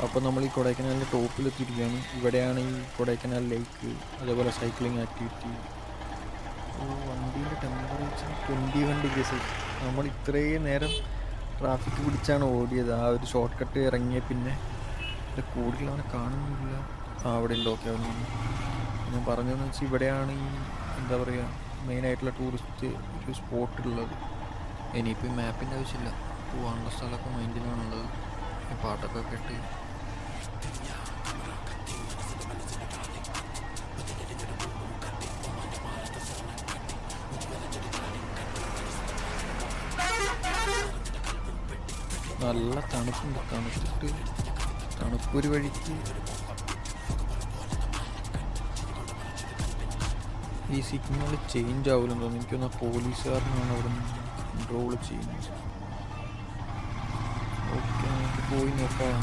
അപ്പോൾ നമ്മൾ ഈ കൊടൈക്കനാലിൻ്റെ ടോപ്പിലെത്തിയിരിക്കുകയാണ്. ഇവിടെയാണ് ഈ കൊടൈക്കനാൽ ലേക്ക്, അതേപോലെ സൈക്ലിംഗ് ആക്ടിവിറ്റി. വണ്ടീൻ്റെ ടെമ്പറേച്ചർ 21°. നമ്മൾ ഇത്രയും നേരം ട്രാഫിക് പിടിച്ചാണ് ഓടിയത്. ആ ഒരു ഷോർട്ട് കട്ട് ഇറങ്ങിയ പിന്നെ കൂടുതൽ അവനെ കാണുന്നില്ല. അവിടെ ഉണ്ട്. ഓക്കെ, അവൻ ഞാൻ പറഞ്ഞതെന്ന് വെച്ചാൽ ഇവിടെയാണ് ഈ എന്താ പറയുക മെയിനായിട്ടുള്ള ടൂറിസ്റ്റ് ഒരു സ്പോട്ടുള്ളത്. ഇനിയിപ്പോൾ മാപ്പിൻ്റെ ആവശ്യമില്ല, പോകാനുള്ള സ്ഥലമൊക്കെ മൈൻഡിനാണുള്ളത്. പാട്ടൊക്കെ കേട്ട് നല്ല തണുപ്പുണ്ട്. തണുപ്പൊരു വഴിക്ക് ഈ സിഗ്നൽ ചേഞ്ച് ആവില്ലെന്ന് തോന്നുന്നു. എനിക്കൊന്ന് പോലീസുകാരനാണ് അവിടെ നിന്ന് കൺട്രോൾ ചെയ്യുന്നത്. ഓക്കെ, നമുക്ക് പോയി നോക്കാം.